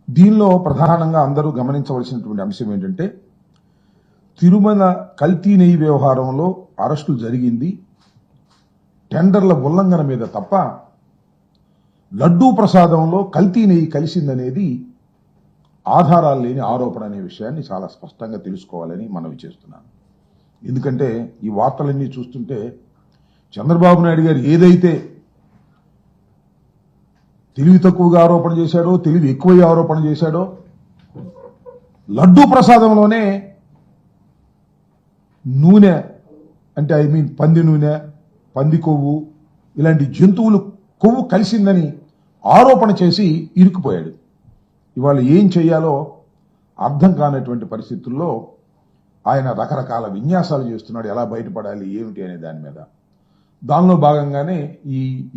దీనిలో ప్రధానంగా అందరూ గమనించవలసినటువంటి అంశం ఏంటంటే తిరుమల కల్తీ నెయ్యి వ్యవహారంలో అరెస్టులు జరిగింది టెండర్ల ఉల్లంఘన మీద తప్ప లడ్డూ ప్రసాదంలో కల్తీ నెయ్యి కలిసిందనేది ఆధారాలు లేని ఆరోపణ అనే విషయాన్ని చాలా స్పష్టంగా తెలుసుకోవాలని మనవి చేస్తున్నాను. ఎందుకంటే ఈ వార్తలన్నీ చూస్తుంటే చంద్రబాబు నాయుడు గారు ఏదైతే తెలివి తక్కువగా ఆరోపణ చేశాడో, తెలివి ఎక్కువ ఆరోపణ చేశాడో, లడ్డూ ప్రసాదంలోనే నూనె అంటే పంది నూనె, పంది కొవ్వు ఇలాంటి జంతువులు కొవ్వు కలిసిందని ఆరోపణ చేసి ఇరుక్కుపోయాడు. ఇవాళ ఏం చేయాలో అర్థం కానటువంటి పరిస్థితుల్లో ఆయన రకరకాల విన్యాసాలు చేస్తున్నాడు. ఎలా బయటపడాలి ఏమిటి అనే దాని మీద. దానిలో భాగంగానే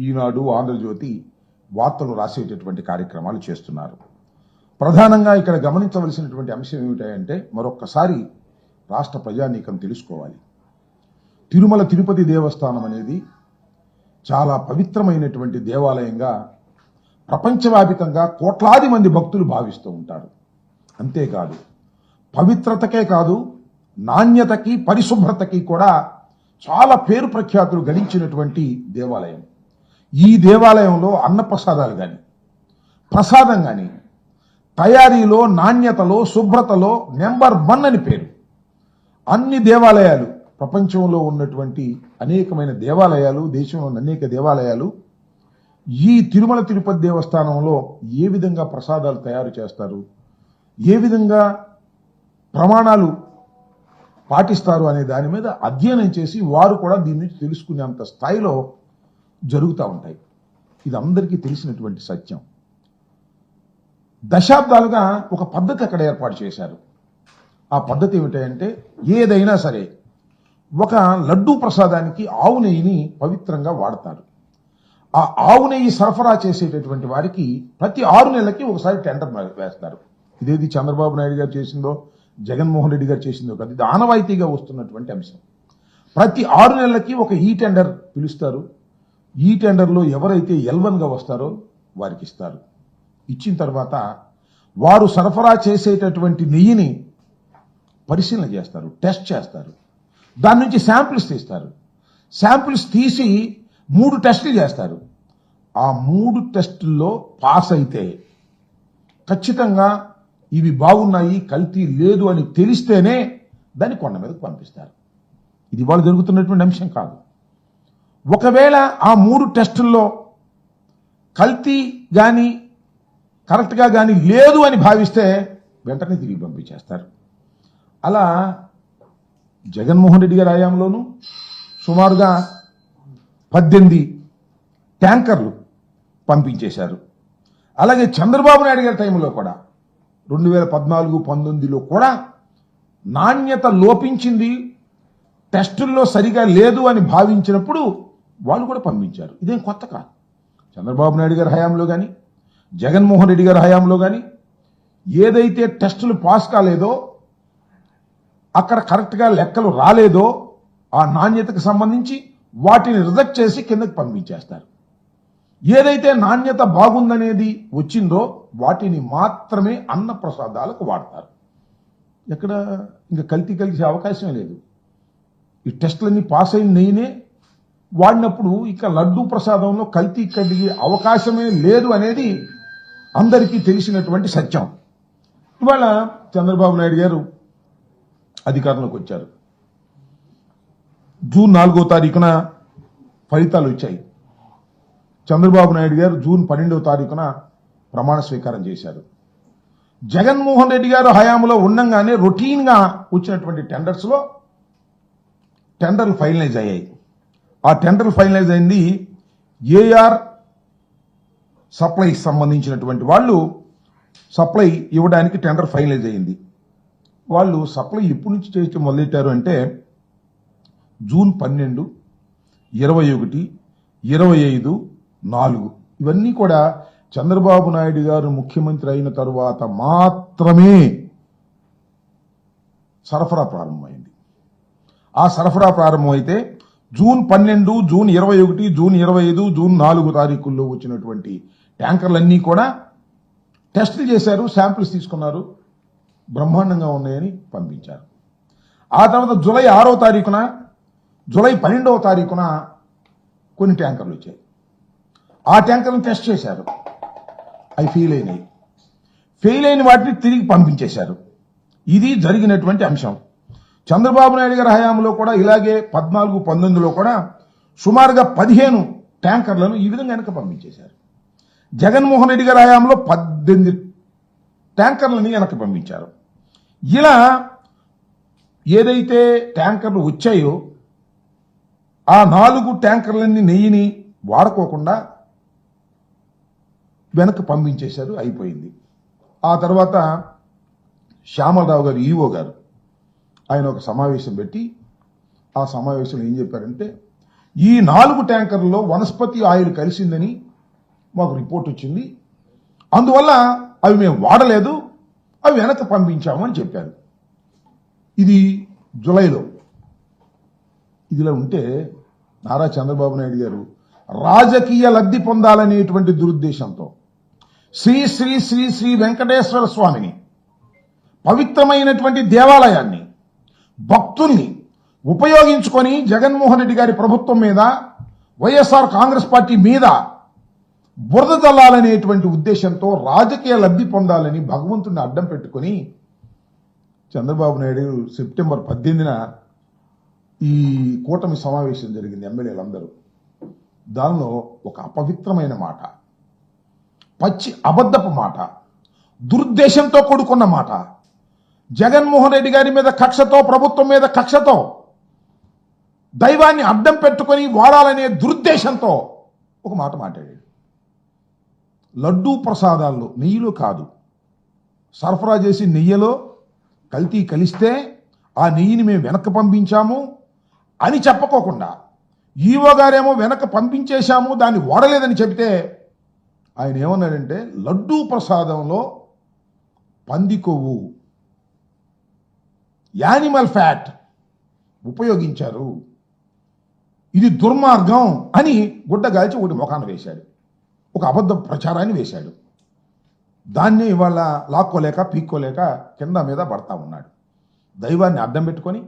ఈనాడు, ఆంధ్రజ్యోతి వార్తలు రాసేటటువంటి కార్యక్రమాలు చేస్తున్నారు. ప్రధానంగా ఇక్కడ గమనించవలసినటువంటి అంశం ఏమిటంటే మరొక్కసారి రాష్ట్ర ప్రజానీకం తెలుసుకోవాలి. తిరుమల తిరుపతి దేవస్థానం అనేది చాలా పవిత్రమైనటువంటి దేవాలయంగా ప్రపంచవ్యాప్తంగా కోట్లాది మంది భక్తులు భావిస్తూ ఉంటారు. అంతేకాదు పవిత్రతకే కాదు నాణ్యతకి, పరిశుభ్రతకి కూడా చాలా పేరు ప్రఖ్యాతులు గడించినటువంటి దేవాలయం. ఈ దేవాలయంలో అన్నప్రసాదాలు కానీ, ప్రసాదం కానీ తయారీలో, నాణ్యతలో, శుభ్రతలో నెంబర్ 1 అని పేరు. అన్ని దేవాలయాలు, ప్రపంచంలో ఉన్నటువంటి అనేకమైన దేవాలయాలు, దేశంలో ఉన్న అనేక దేవాలయాలు ఈ తిరుమల తిరుపతి దేవస్థానంలో ఏ విధంగా ప్రసాదాలు తయారు చేస్తారు, ఏ విధంగా ప్రమాణాలు పాటిస్తారు అనే దాని మీద అధ్యయనం చేసి వారు కూడా దీన్ని తెలుసుకునేంత స్థాయిలో జరుగుతూ ఉంటాయి. ఇది అందరికీ తెలిసినటువంటి సత్యం. దశాబ్దాలుగా ఒక పద్ధతి అక్కడ ఏర్పాటు చేశారు. ఆ పద్ధతి ఏమిటంటే ఏదైనా సరే ఒక లడ్డూ ప్రసాదానికి ఆవు నెయ్యిని పవిత్రంగా వాడతారు. ఆ ఆవు నెయ్యి సరఫరా చేసేటటువంటి వారికి ప్రతి 6 నెలలకి ఒకసారి టెండర్ వేస్తారు. ఇదేది చంద్రబాబు నాయుడు గారు చేసిందో, జగన్మోహన్ రెడ్డి గారు చేసిందో కాదు, ఇది ఆనవాయితీగా వస్తున్నటువంటి అంశం. ప్రతి 6 నెలలకి ఒక ఈ టెండర్ పిలుస్తారు. ఈ టెండర్లో ఎవరైతే L1గా వస్తారో వారికి ఇస్తారు. ఇచ్చిన తర్వాత వారు సరఫరా చేసేటటువంటి నెయ్యిని పరిశీలన చేస్తారు, టెస్ట్ చేస్తారు. దాని నుంచి శాంపిల్స్ తీస్తారు. శాంపిల్స్ తీసి 3 టెస్టులు చేస్తారు. ఆ 3 టెస్టుల్లో పాస్ అయితే ఖచ్చితంగా ఇవి బాగున్నాయి, కల్తీ లేదు అని తెలిస్తేనే దాన్ని కొండ మీదకు పంపిస్తారు. ఇది వాళ్ళు జరుగుతున్నటువంటి అంశం కాదు. ఒకవేళ ఆ 3 టెస్టుల్లో కల్తీ కానీ కరెక్ట్గా కానీ లేదు అని భావిస్తే వెంటనే తిరిగి పంపించేస్తారు. అలా జగన్మోహన్ రెడ్డి గారి హయాంలోనూ సుమారుగా 18 ట్యాంకర్లు పంపించేశారు. అలాగే చంద్రబాబు నాయుడు గారి టైంలో కూడా 2014-19లో కూడా నాణ్యత లోపించింది, టెస్టుల్లో సరిగా లేదు అని భావించినప్పుడు వాళ్ళు కూడా పంపించారు. ఇదేం కొత్త కాదు. చంద్రబాబు నాయుడు గారి హయాంలో కానీ, జగన్మోహన్ రెడ్డి గారి హయాంలో కానీ ఏదైతే టెస్టులు పాస్ కాలేదో, అక్కడ కరెక్ట్గా లెక్కలు రాలేదో, ఆ నాణ్యతకు సంబంధించి వాటిని రిజెక్ట్ చేసి కిందకి పంపించేస్తారు. ఏదైతే నాణ్యత బాగుందనేది వచ్చిందో వాటిని మాత్రమే అన్న ప్రసాదాలకు వాడతారు. ఎక్కడ ఇంకా కల్తీ కలిసే అవకాశమే లేదు. ఈ టెస్టులన్నీ పాస్ అయిన నెయ్యినే వాడినప్పుడు ఇక లడ్డూ ప్రసాదంలో కల్తీ కలిగే అవకాశమే లేదు అనేది అందరికీ తెలిసినటువంటి సత్యం. ఇవాళ చంద్రబాబు నాయుడు గారు అధికారంలోకి వచ్చారు. జూన్ 4వ తారీఖున ఫలితాలు వచ్చాయి. చంద్రబాబు నాయుడు గారు జూన్ 12వ తారీఖున ప్రమాణ స్వీకారం చేశారు. జగన్మోహన్ రెడ్డి గారు హయాంలో ఉండగానే రొటీన్గా వచ్చినటువంటి టెండర్స్లో టెండర్లు ఫైనలైజ్ అయ్యాయి. ఆ టెండర్లు ఫైనలైజ్ అయింది ఏఆర్ సప్లై సంబంధించినటువంటి వాళ్ళు సప్లై ఇవ్వడానికి టెండర్ ఫైనలైజ్ అయింది. వాళ్ళు సప్లై ఎప్పటి నుంచి చేయడం మొదలెట్టారు అంటే జూన్ 12, 21, 25, 4 ఇవన్నీ కూడా చంద్రబాబు నాయుడు గారు ముఖ్యమంత్రి అయిన తరువాత మాత్రమే సరఫరా ప్రారంభమైంది. ఆ సరఫరా ప్రారంభమైతే జూన్ 12, జూన్ 21, జూన్ 25, జూన్ 4 తారీఖుల్లో వచ్చినటువంటి ట్యాంకర్లన్నీ కూడా టెస్టులు చేశారు, శాంపిల్స్ తీసుకున్నారు, బ్రహ్మాండంగా ఉన్నాయని పంపించారు. ఆ తర్వాత జూలై 6వ తారీఖున, జూలై 12వ తారీఖున కొన్ని ట్యాంకర్లు వచ్చాయి. ఆ ట్యాంకర్లను టెస్ట్ చేశారు, అవి ఫెయిల్ అయిన వాటిని తిరిగి పంపించేశారు. ఇది జరిగినటువంటి అంశం. చంద్రబాబు నాయుడు గారి హయాంలో కూడా ఇలాగే 14-19లో కూడా సుమారుగా 15 ట్యాంకర్లను ఈ విధంగా వెనక పంపించేశారు. జగన్మోహన్ రెడ్డి గారి హయాంలో 18 ట్యాంకర్లని వెనక్కి పంపించారు. ఇలా ఏదైతే ట్యాంకర్లు వచ్చాయో ఆ 4 ట్యాంకర్లన్నీ నెయ్యిని వాడుకోకుండా వెనక్కి పంపించేశారు, అయిపోయింది. ఆ తర్వాత శ్యామలరావు గారు, ఈఓ గారు, ఆయన ఒక సమావేశం పెట్టి ఆ సమావేశంలో ఏం చెప్పారంటే, ఈ 4 ట్యాంకర్లలో వనస్పతి ఆయిల్ కలిసిందని మాకు రిపోర్ట్ వచ్చింది, అందువల్ల అవి మేము వాడలేదు, అవి వెనక్కి పంపించాము అని చెప్పారు. ఇది జులైలో. ఇదిలా ఉంటే నారా చంద్రబాబు నాయుడు గారు రాజకీయ లబ్ధి పొందాలనేటువంటి దురుద్దేశంతో శ్రీ శ్రీ శ్రీ శ్రీ వెంకటేశ్వర స్వామిని, పవిత్రమైనటువంటి దేవాలయాన్ని, భక్తుల్ని ఉపయోగించుకొని జగన్మోహన్ రెడ్డి గారి ప్రభుత్వం మీద, వైఎస్ఆర్ కాంగ్రెస్ పార్టీ మీద బురద జల్లాలనేటువంటి ఉద్దేశంతో రాజకీయ లబ్ధి పొందాలని భగవంతుడిని అడ్డం పెట్టుకుని చంద్రబాబు నాయుడు సెప్టెంబర్ 18న ఈ కూటమి సమావేశం జరిగింది, ఎమ్మెల్యేలందరూ. దానిలో ఒక అపవిత్రమైన మాట, పచ్చి అబద్ధపు మాట, దురుద్దేశంతో కూడుకున్న మాట, జగన్మోహన్ రెడ్డి గారి మీద కక్షతో, ప్రభుత్వం మీద కక్షతో, దైవాన్ని అడ్డం పెట్టుకొని వాడాలనే దురుద్దేశంతో ఒక మాట మాట్లాడాడు. లడ్డూ ప్రసాదాల్లో నెయ్యిలో కాదు, సరఫరా చేసి నెయ్యిలో కల్తీ కలిస్తే ఆ నెయ్యిని మేము వెనక్కి పంపించాము అని చెప్పుకోకుండా, ఈవో గారేమో వెనక్కి పంపించేశాము, దాన్ని వాడలేదని చెబితే ఆయన ఏమన్నాడంటే, లడ్డూ ప్రసాదంలో పంది కొవ్వు, యానిమల్ ఫ్యాట్ ఉపయోగించారు, ఇది దుర్మార్గం అని గుడ్డగాల్చి ఒకటి ముఖాన వేశాడు, ఒక అబద్ధ ప్రచారాన్ని వేశాడు. దాన్ని ఇవాళ లాక్కోలేక పీక్కోలేక కింద మీద పడతా ఉన్నాడు. దైవాన్ని అడ్డం పెట్టుకొని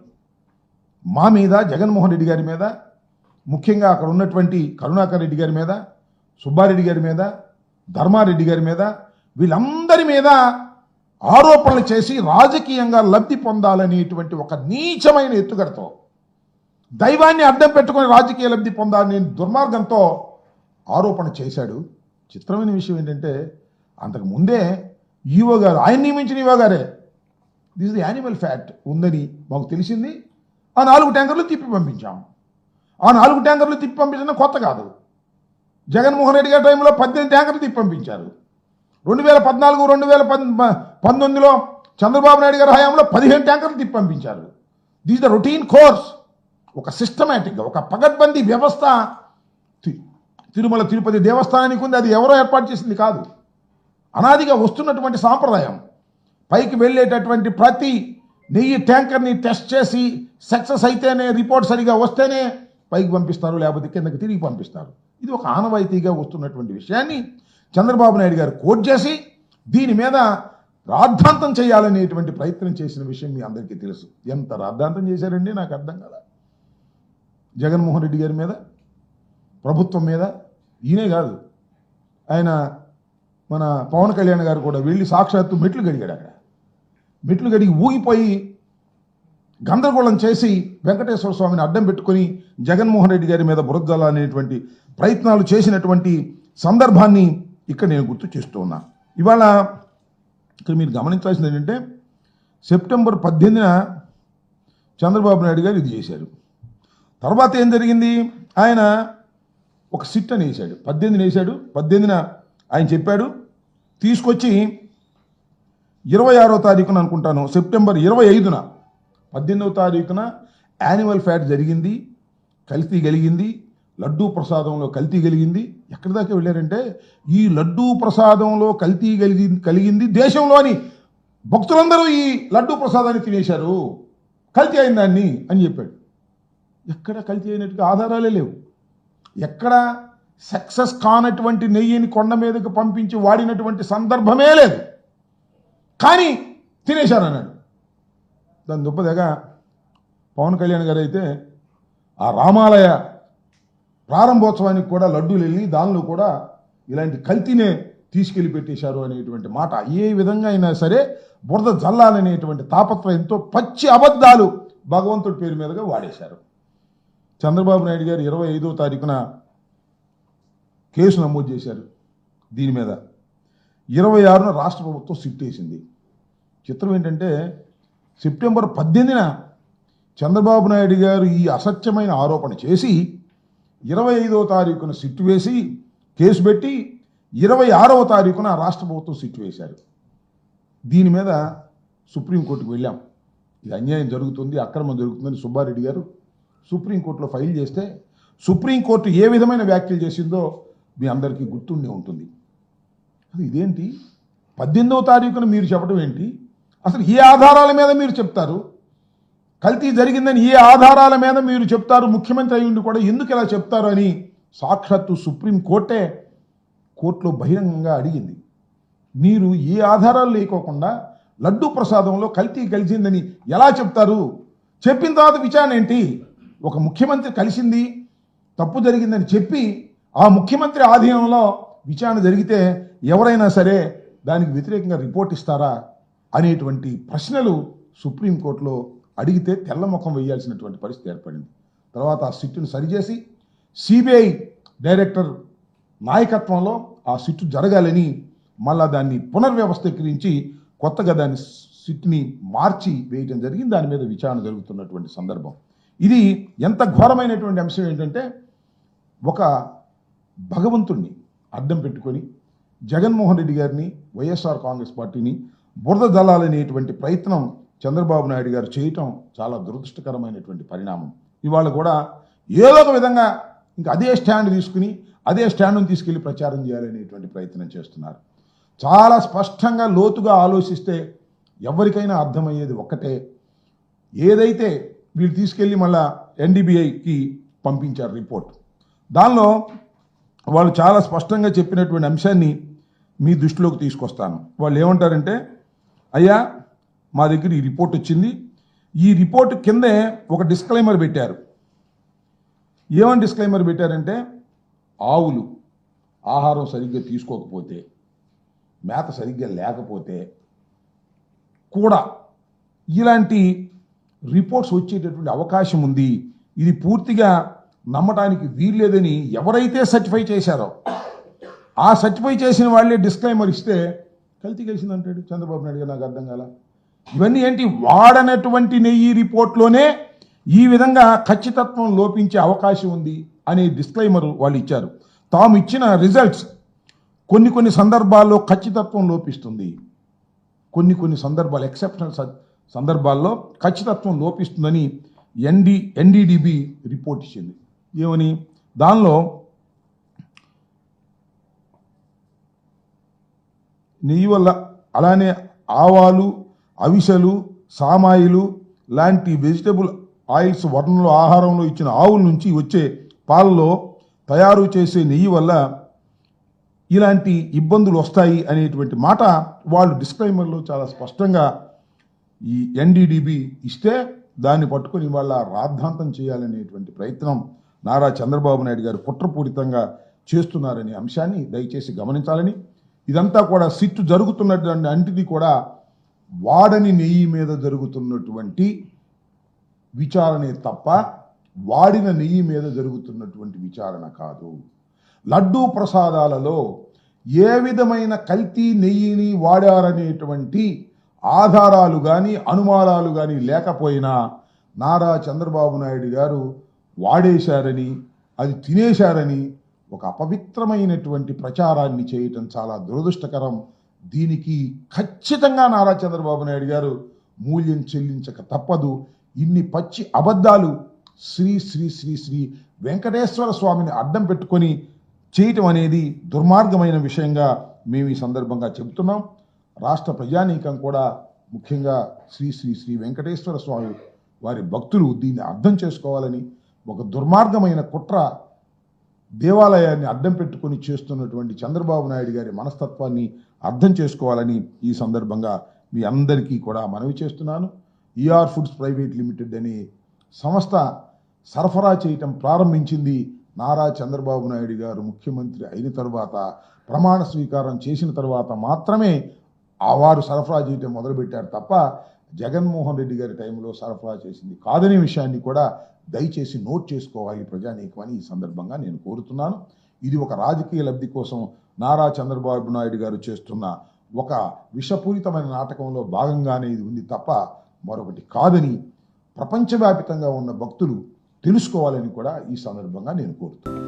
మా మీద, జగన్మోహన్ రెడ్డి గారి మీద, ముఖ్యంగా అక్కడ ఉన్నటువంటి కరుణాకర్ రెడ్డి గారి మీద, సుబ్బారెడ్డి గారి మీద, ధర్మారెడ్డి గారి మీద, వీళ్ళందరి మీద ఆరోపణలు చేసి రాజకీయంగా లబ్ధి పొందాలనేటువంటి ఒక నీచమైన ఎత్తుగడతో, దైవాన్ని అడ్డం పెట్టుకుని రాజకీయ లబ్ధి పొందాలనే దుర్మార్గంతో ఆరోపణ చేశాడు. చిత్రమైన విషయం ఏంటంటే, అంతకు ముందే ఈవో గారు, ఆయన నియమించిన ఈవో గారే దిస్ ది యానిమల్ ఫ్యాట్ ఉందని మాకు తెలిసింది, ఆ 4 ట్యాంకర్లు తిప్పి పంపించాం. ఆ 4 ట్యాంకర్లు తిప్పి పంపించడం కొత్త కాదు. జగన్మోహన్ రెడ్డి గారి టైంలో 18 ట్యాంకర్లు తిప్పి పంపించారు. 2014-2019లో చంద్రబాబు నాయుడు గారి హయాంలో 15 ట్యాంకర్లు తిప్పి పంపించారు. This the routine course. ఒక సిస్టమేటిక్గా, ఒక పగడ్బందీ వ్యవస్థ తిరుమల తిరుపతి దేవస్థానానికి ఉంది. అది ఎవరో ఏర్పాటు చేసింది కాదు, అనాదిగా వస్తున్నటువంటి సాంప్రదాయం. పైకి వెళ్ళేటటువంటి ప్రతి నెయ్యి ట్యాంకర్ని టెస్ట్ చేసి సక్సెస్ అయితేనే, రిపోర్ట్ సరిగా వస్తేనే పైకి పంపిస్తారు, లేకపోతే కిందకి తిరిగి పంపిస్తారు. ఇది ఒక ఆనవాయితీగా వస్తున్నటువంటి విషయాన్ని చంద్రబాబు నాయుడు గారు కోట్ చేసి దీని మీద రాద్ధాంతం చేయాలనేటువంటి ప్రయత్నం చేసిన విషయం మీ అందరికీ తెలుసు. ఎంత రాద్ధాంతం చేశారండి, నాకు అర్థం కాదు. జగన్మోహన్ రెడ్డి గారి మీద, ప్రభుత్వం మీద, ఈయనే కాదు, ఆయన మన పవన్ కళ్యాణ్ గారు కూడా వెళ్ళి సాక్షాత్తు మెట్లు గడిగాడు. అక్కడ మెట్లు గడిగి ఊగిపోయి గందరగోళం చేసి వెంకటేశ్వర స్వామిని అడ్డం పెట్టుకొని జగన్మోహన్ రెడ్డి గారి మీద బురదల అనేటువంటి ప్రయత్నాలు చేసినటువంటి సందర్భాన్ని ఇక్కడ నేను గుర్తు చేస్తూ ఉన్నా. ఇవాళ ఇక్కడ మీరు గమనించాల్సింది ఏంటంటే, సెప్టెంబర్ 18న చంద్రబాబు నాయుడు గారు ఇది చేశారు. తర్వాత ఏం జరిగింది, ఆయన ఒక సిట్ అని వేశాడు, 18న వేశాడు. 18న ఆయన చెప్పాడు, తీసుకొచ్చి 26వ తారీఖున అనుకుంటాను, సెప్టెంబర్ 25న, 18వ తారీఖున యానిమల్ ఫ్యాట్ జరిగింది, కల్తీ కలిగింది, లడ్డూ ప్రసాదంలో కల్తీ కలిగింది. ఎక్కడి దాకా వెళ్ళారంటే, ఈ లడ్డూ ప్రసాదంలో కల్తీ కలిగింది, దేశంలోని భక్తులందరూ ఈ లడ్డూ ప్రసాదాన్ని తినేశారు, కల్తీ అయిన దాన్ని అని చెప్పాడు. ఎక్కడ కల్తీ అయినట్టుగా ఆధారాలే లేవు. ఎక్కడ సక్సెస్ కానటువంటి నెయ్యిని కొండ మీదకి పంపించి వాడినటువంటి సందర్భమే లేదు. కానీ తినేశారన్నాడు. దాని దుప్పదగా పవన్ కళ్యాణ్ గారు అయితే ఆ రామాలయ ప్రారంభోత్సవానికి కూడా లడ్డూలు వెళ్ళి దానిలో కూడా ఇలాంటి కల్తీనే తీసుకెళ్లి పెట్టేశారు అనేటువంటి మాట. ఏ విధంగా అయినా సరే బురద జల్లాలనేటువంటి తాపత్రయంతో పచ్చి అబద్ధాలు భగవంతుడి పేరు మీదుగా వాడేశారు. చంద్రబాబు నాయుడు గారు 25వ తారీఖున కేసు నమోదు చేశారు. దీని మీద 26న రాష్ట్ర ప్రభుత్వం సిట్ వేసింది. చిత్రం ఏంటంటే సెప్టెంబర్ 18న చంద్రబాబు నాయుడు గారు ఈ అసత్యమైన ఆరోపణ చేసి 25వ తారీఖున సిట్ వేసి కేసు పెట్టి 26వ తారీఖున రాష్ట్ర ప్రభుత్వం సిట్ వేశారు. దీని మీద సుప్రీంకోర్టుకు వెళ్ళాం. ఇది అన్యాయం జరుగుతుంది, అక్రమం జరుగుతుందని సుబ్బారెడ్డి గారు సుప్రీంకోర్టులో ఫైల్ చేస్తే సుప్రీంకోర్టు ఏ విధమైన వ్యాఖ్యలు చేసిందో మీ అందరికీ గుర్తుండే ఉంటుంది. అది ఇదేంటి 18వ తారీఖున మీరు చెప్పడం ఏంటి? అసలు ఏ ఆధారాల మీద మీరు చెప్తారు? కల్తీ జరిగిందని ఏ ఆధారాల మీద మీరు చెప్తారు? ముఖ్యమంత్రి అయి ఉండి కూడా ఎందుకు ఇలా చెప్తారు అని సాక్షాత్తు సుప్రీంకోర్టే కోర్టులో బహిరంగంగా అడిగింది. మీరు ఏ ఆధారాలు లేకోకుండా లడ్డూ ప్రసాదంలో కల్తీ కలిసిందని ఎలా చెప్తారు? చెప్పిన తర్వాత విచారణ ఏంటి? ఒక ముఖ్యమంత్రి కలిసింది, తప్పు జరిగిందని చెప్పి ఆ ముఖ్యమంత్రి ఆధీనంలో విచారణ జరిగితే ఎవరైనా సరే దానికి వ్యతిరేకంగా రిపోర్ట్ ఇస్తారా అనేటువంటి ప్రశ్నలు సుప్రీంకోర్టులో అడిగితే తెల్లముఖం వేయాల్సినటువంటి పరిస్థితి ఏర్పడింది. తర్వాత ఆ సిట్టును సరిచేసి సిబిఐ డైరెక్టర్ నాయకత్వంలో ఆ సిట్టు జరగాలని మళ్ళా దాన్ని పునర్వ్యవస్థీకరించి కొత్తగా దాన్ని సిట్ని మార్చి వేయటం జరిగింది. దాని మీద విచారణ జరుగుతున్నటువంటి సందర్భం. ఇది ఎంత ఘోరమైనటువంటి అంశం ఏంటంటే ఒక భగవంతుణ్ణి అడ్డం పెట్టుకొని జగన్మోహన్ రెడ్డి గారిని, వైఎస్ఆర్ కాంగ్రెస్ పార్టీని బురద జల్లాలనేటువంటి ప్రయత్నం చంద్రబాబు నాయుడు గారు చేయటం చాలా దురదృష్టకరమైనటువంటి పరిణామం. ఇవాళ కూడా ఏదో ఒక విధంగా ఇంకా అదే స్టాండ్ తీసుకుని అదే స్టాండ్ను తీసుకెళ్లి ప్రచారం చేయాలనేటువంటి ప్రయత్నం చేస్తున్నారు. చాలా స్పష్టంగా లోతుగా ఆలోచిస్తే ఎవరికైనా అర్థమయ్యేది ఒక్కటే, ఏదైతే వీళ్ళు తీసుకెళ్ళి మళ్ళా ఎన్డీబీఐకి పంపించారు రిపోర్ట్, దానిలో వాళ్ళు చాలా స్పష్టంగా చెప్పినటువంటి అంశాన్ని మీ దృష్టిలోకి తీసుకొస్తాను. వాళ్ళు ఏమంటారంటే, అయ్యా మా దగ్గర ఈ రిపోర్ట్ వచ్చింది, ఈ రిపోర్ట్ కిందే ఒక డిస్క్లైమర్ పెట్టారు. ఏమని డిస్క్లైమర్ పెట్టారంటే, ఆవులు ఆహారం సరిగ్గా తీసుకోకపోతే, మేత సరిగ్గా లేకపోతే కూడా ఇలాంటి రిపోర్ట్స్ వచ్చేటటువంటి అవకాశం ఉంది, ఇది పూర్తిగా నమ్మటానికి వీల్లేదని ఎవరైతే సర్టిఫై చేశారో ఆ సర్టిఫై చేసిన వాళ్ళే డిస్క్లైమర్ ఇస్తే కల్తీ కలిసిందంటాడు చంద్రబాబు నాయుడు గారు. నాకు అర్థం కాల. ఇవన్నీ ఏంటి? వాడనటువంటి నెయ్యి రిపోర్ట్లోనే ఈ విధంగా ఖచ్చితత్వం లోపించే అవకాశం ఉంది అనే డిస్క్లైమర్ వాళ్ళు ఇచ్చారు. తాము ఇచ్చిన రిజల్ట్స్ కొన్ని సందర్భాల్లో ఖచ్చితత్వం లోపిస్తుంది, కొన్ని సందర్భాలు ఎక్సెప్షనల్ సందర్భాల్లో ఖచ్చితత్వం లోపిస్తుందని ఎన్డీడీబీ రిపోర్ట్ ఇచ్చింది. ఏమని? దానిలో నెయ్యి వల్ల, అలానే ఆవాలు, అవిసెలు, సామాయిలు లాంటి వెజిటబుల్ ఆయిల్స్ వర్ణంలో ఆహారంలో ఇచ్చిన ఆవుల నుంచి వచ్చే పాలలో తయారు చేసే నెయ్యి వల్ల ఇలాంటి ఇబ్బందులు వస్తాయి అనేటువంటి మాట వాళ్ళు డిస్క్లైమర్లో చాలా స్పష్టంగా ఈ ఎన్డీడీబీ ఇస్తే దాన్ని పట్టుకొని వాళ్ళ రాద్ధాంతం చేయాలనేటువంటి ప్రయత్నం నారా చంద్రబాబు నాయుడు గారు కుట్రపూరితంగా చేస్తున్నారనే అంశాన్ని దయచేసి గమనించాలని, ఇదంతా కూడా సిట్టు జరుగుతున్నటువంటి అంటిది కూడా వాడని నెయ్యి మీద జరుగుతున్నటువంటి విచారణే తప్ప వాడిన నెయ్యి మీద జరుగుతున్నటువంటి విచారణ కాదు. లడ్డూ ప్రసాదాలలో ఏ విధమైన కల్తీ నెయ్యిని వాడారనేటువంటి ఆధారాలు కానీ అనుమానాలు కానీ లేకపోయినా నారా చంద్రబాబు నాయుడు గారు వాడేశారని, అది తినేశారని ఒక అపవిత్రమైనటువంటి ప్రచారాన్ని చేయటం చాలా దురదృష్టకరం. దీనికి ఖచ్చితంగా నారా చంద్రబాబు నాయుడు గారు మూల్యం చెల్లించక తప్పదు. ఇన్ని పచ్చి అబద్ధాలు శ్రీ శ్రీ శ్రీ శ్రీ వెంకటేశ్వర స్వామిని అడ్డం పెట్టుకొని చేయటం అనేది దుర్మార్గమైన విషయంగా మేము ఈ సందర్భంగా చెబుతున్నాం. రాష్ట్ర ప్రజానీకం కూడా ముఖ్యంగా శ్రీ శ్రీ శ్రీ వెంకటేశ్వర స్వామి వారి భక్తులు దీన్ని అర్థం చేసుకోవాలని, ఒక దుర్మార్గమైన కుట్ర దేవాలయాన్ని అడ్డం పెట్టుకొని చేస్తున్నటువంటి చంద్రబాబు నాయుడు గారి మనస్తత్వాన్ని అర్థం చేసుకోవాలని ఈ సందర్భంగా మీ అందరికీ కూడా మనవి చేస్తున్నాను. ఈఆర్ ఫుడ్స్ ప్రైవేట్ లిమిటెడ్ అనే సంస్థ సరఫరా చేయటం ప్రారంభించింది నారా చంద్రబాబు నాయుడు గారు ముఖ్యమంత్రి అయిన తర్వాత, ప్రమాణ స్వీకారం చేసిన తర్వాత మాత్రమే వారు సరఫరా చేయటం మొదలుపెట్టారు తప్ప జగన్మోహన్ రెడ్డి గారి టైంలో సరఫరా చేసింది కాదనే విషయాన్ని కూడా దయచేసి నోట్ చేసుకోవాలి ప్రజానీకమని ఈ సందర్భంగా నేను కోరుతున్నాను. ఇది ఒక రాజకీయ లబ్ధి కోసం నారా చంద్రబాబు నాయుడు గారు చేస్తున్న ఒక విషపూరితమైన నాటకంలో భాగంగానే ఇది ఉంది తప్ప మరొకటి కాదని ప్రపంచవ్యాప్తంగా ఉన్న భక్తులు తెలుసుకోవాలని కూడా ఈ సందర్భంగా నేను కోరుతున్నాను.